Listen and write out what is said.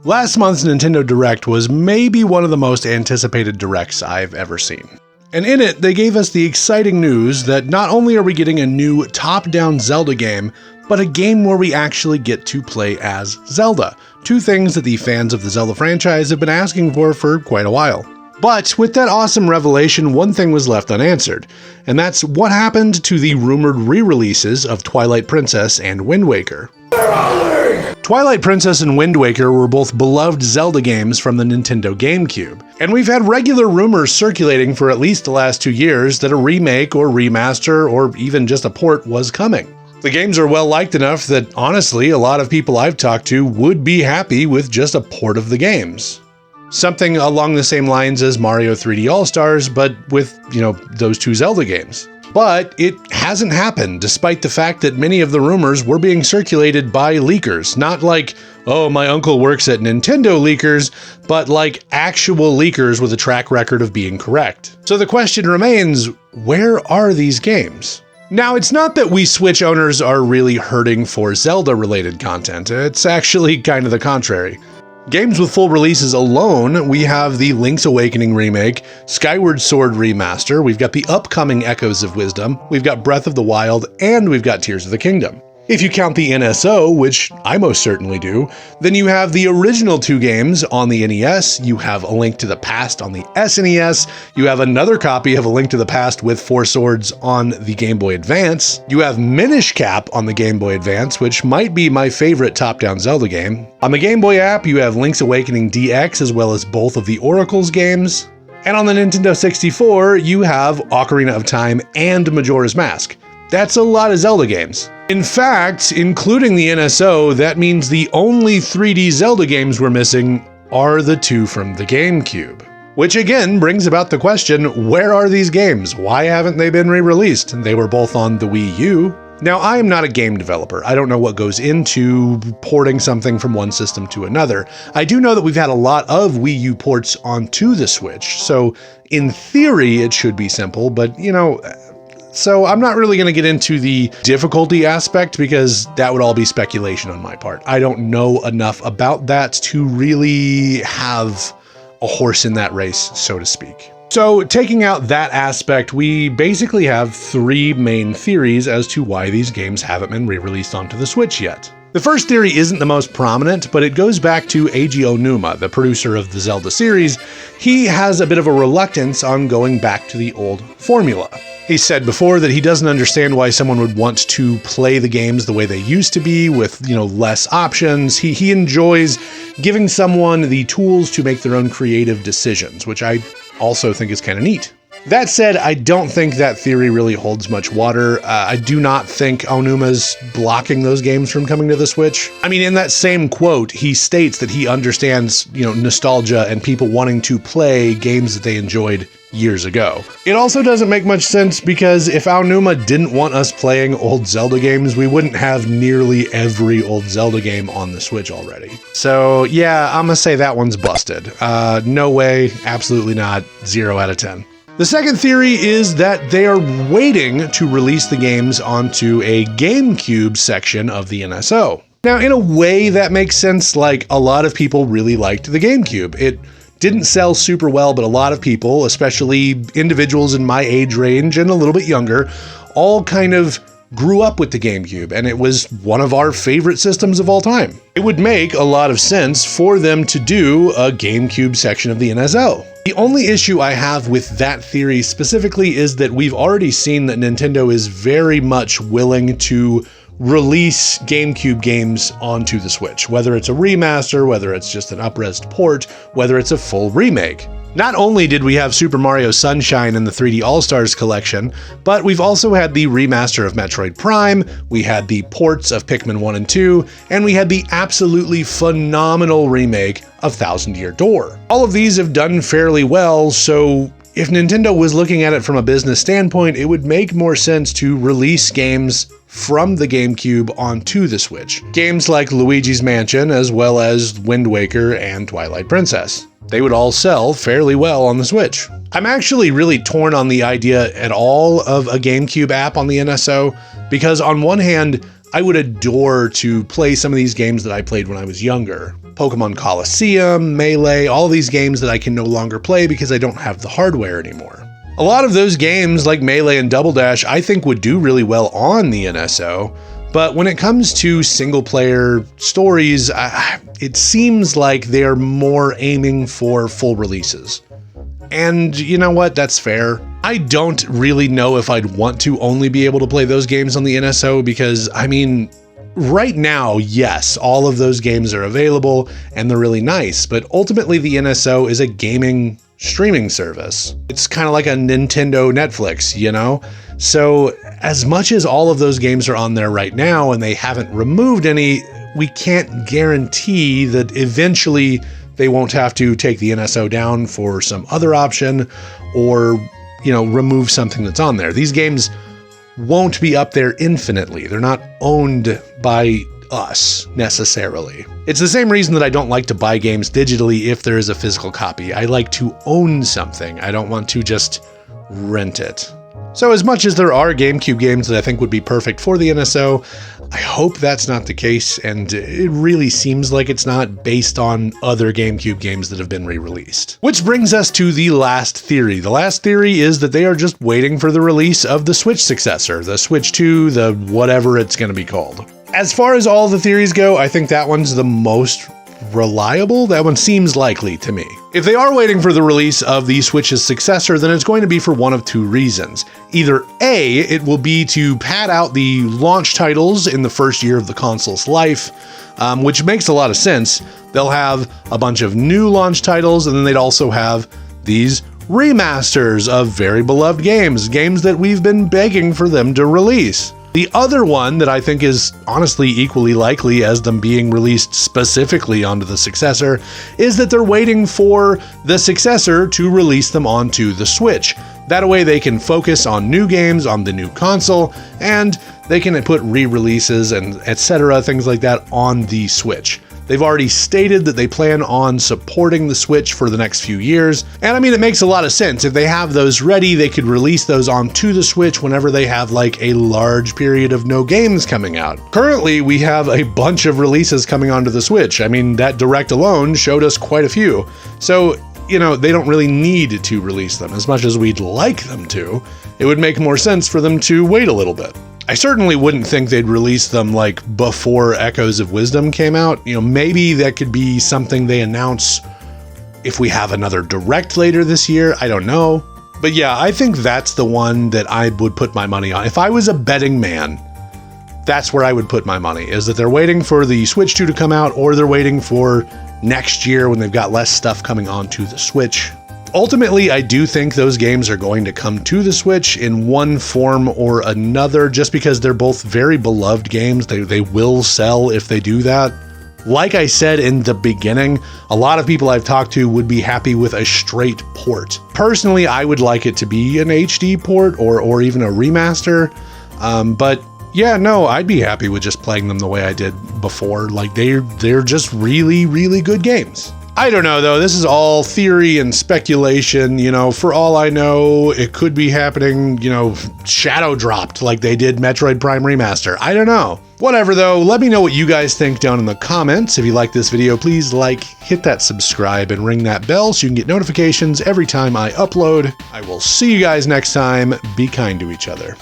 Last month's Nintendo Direct was maybe one of the most anticipated Directs I've ever seen. And in it, they gave us the exciting news that not only are we getting a new top-down Zelda game, but a game where we actually get to play as Zelda. Two things that the fans of the Zelda franchise have been asking for quite a while. But with that awesome revelation, one thing was left unanswered, and that's what happened to the rumored re-releases of Twilight Princess and Windwaker. Twilight Princess and Windwaker were both beloved Zelda games from the Nintendo GameCube, and we've had regular rumors circulating for at least the last 2 years that a remake or remaster or even just a port was coming. The games are well liked enough that honestly, a lot of people I've talked to would be happy with just a port of the games. Something along the same lines as Mario 3D All-Stars, but with, those two Zelda games. But it hasn't happened, despite the fact that many of the rumors were being circulated by leakers. Not like, oh, my uncle works at Nintendo leakers, but like actual leakers with a track record of being correct. So the question remains, where are these games? Now, it's not that we Switch owners are really hurting for Zelda-related content. It's actually kind of the contrary. Games with full releases alone, we have the Link's Awakening remake, Skyward Sword remaster, we've got the upcoming Echoes of Wisdom, we've got Breath of the Wild, and we've got Tears of the Kingdom. If you count the NSO, which I most certainly do, then you have the original two games on the NES, you have A Link to the Past on the SNES, you have another copy of A Link to the Past with Four Swords on the Game Boy Advance, you have Minish Cap on the Game Boy Advance, which might be my favorite top-down Zelda game. On the Game Boy app, you have Link's Awakening DX as well as both of the Oracle's games. And on the Nintendo 64, you have Ocarina of Time and Majora's Mask. That's a lot of Zelda games. In fact, including the NSO, that means the only 3D Zelda games we're missing are the two from the GameCube. Which again brings about the question, where are these games? Why haven't they been re-released? They were both on the Wii U. Now, I am not a game developer. I don't know what goes into porting something from one system to another. I do know that we've had a lot of Wii U ports onto the Switch, so in theory it should be simple, but so I'm not really going to get into the difficulty aspect because that would all be speculation on my part. I don't know enough about that to really have a horse in that race, so to speak. So taking out that aspect, we basically have three main theories as to why these games haven't been re-released onto the Switch yet. The first theory isn't the most prominent, but it goes back to Eiji Aonuma, the producer of the Zelda series. He has a bit of a reluctance on going back to the old formula. He said before that he doesn't understand why someone would want to play the games the way they used to be with, less options. He enjoys giving someone the tools to make their own creative decisions, which I also think is kind of neat. That said, I don't think that theory really holds much water. I do not think Aonuma's blocking those games from coming to the Switch. I mean, in that same quote, he states that he understands, nostalgia and people wanting to play games that they enjoyed years ago. It also doesn't make much sense because if Aonuma didn't want us playing old Zelda games, we wouldn't have nearly every old Zelda game on the Switch already. So yeah, I'm gonna say that one's busted. No way, absolutely not, 0 out of 10. The second theory is that they are waiting to release the games onto a GameCube section of the NSO. Now, in a way that makes sense, like a lot of people really liked the GameCube. It didn't sell super well, but a lot of people, especially individuals in my age range and a little bit younger, all kind of grew up with the GameCube, and it was one of our favorite systems of all time. It would make a lot of sense for them to do a GameCube section of the NSO. The only issue I have with that theory specifically is that we've already seen that Nintendo is very much willing to release GameCube games onto the Switch, whether it's a remaster, whether it's just an up-resed port, whether it's a full remake. Not only did we have Super Mario Sunshine in the 3D All-Stars collection, but we've also had the remaster of Metroid Prime, we had the ports of Pikmin 1 and 2, and we had the absolutely phenomenal remake of Thousand Year Door. All of these have done fairly well, so if Nintendo was looking at it from a business standpoint, it would make more sense to release games from the GameCube onto the Switch. Games like Luigi's Mansion, as well as Wind Waker and Twilight Princess. They would all sell fairly well on the Switch. I'm actually really torn on the idea at all of a GameCube app on the NSO, because on one hand, I would adore to play some of these games that I played when I was younger. Pokemon Coliseum, Melee, all these games that I can no longer play because I don't have the hardware anymore. A lot of those games like Melee and Double Dash I think would do really well on the NSO, but when it comes to single player stories, it seems like they're more aiming for full releases. And you know what? That's fair. I don't really know if I'd want to only be able to play those games on the NSO because, I mean, right now, yes, all of those games are available and they're really nice, but ultimately the NSO is a gaming streaming service. It's kind of like a Nintendo Netflix, you know? So as much as all of those games are on there right now and they haven't removed any, we can't guarantee that eventually they won't have to take the NSO down for some other option or, you know, remove something that's on there. These games won't be up there infinitely. They're not owned by us necessarily. It's the same reason that I don't like to buy games digitally if there is a physical copy. I like to own something. I don't want to just rent it. So as much as there are GameCube games that I think would be perfect for the NSO, I hope that's not the case, and it really seems like it's not based on other GameCube games that have been re-released. Which brings us to the last theory. The last theory is that they are just waiting for the release of the Switch successor, the Switch 2, the whatever it's going to be called. As far as all the theories go, I think that one's the most reliable. That one seems likely to me. If they are waiting for the release of the Switch's successor, then it's going to be for one of two reasons. Either A, it will be to pad out the launch titles in the first year of the console's life, which makes a lot of sense. They'll have a bunch of new launch titles, and then they'd also have these remasters of very beloved games that we've been begging for them to release. The other one that I think is honestly equally likely as them being released specifically onto the successor is that they're waiting for the successor to release them onto the Switch. That way they can focus on new games on the new console, and they can put re-releases and etc., things like that on the Switch. They've already stated that they plan on supporting the Switch for the next few years. And I mean, it makes a lot of sense. If they have those ready, they could release those onto the Switch whenever they have like a large period of no games coming out. Currently, we have a bunch of releases coming onto the Switch. I mean, that Direct alone showed us quite a few. So, you know, they don't really need to release them as much as we'd like them to. It would make more sense for them to wait a little bit. I certainly wouldn't think they'd release them like before Echoes of Wisdom came out. You know, maybe that could be something they announce if we have another Direct later this year. I don't know. But yeah, I think that's the one that I would put my money on. If I was a betting man, that's where I would put my money, is that they're waiting for the Switch 2 to come out, or they're waiting for next year when they've got less stuff coming onto the Switch. Ultimately, I do think those games are going to come to the Switch in one form or another, just because they're both very beloved games. They will sell if they do that. Like I said in the beginning, a lot of people I've talked to would be happy with a straight port. Personally, I would like it to be an HD port or even a remaster. But yeah, no, I'd be happy with just playing them the way I did before. Like they're just really, really good games. I don't know though, this is all theory and speculation, you know, for all I know, it could be happening, you know, shadow dropped like they did Metroid Prime Remaster. I don't know. Whatever though, let me know what you guys think down in the comments. If you like this video, please like, hit that subscribe, and ring that bell so you can get notifications every time I upload. I will see you guys next time. Be kind to each other.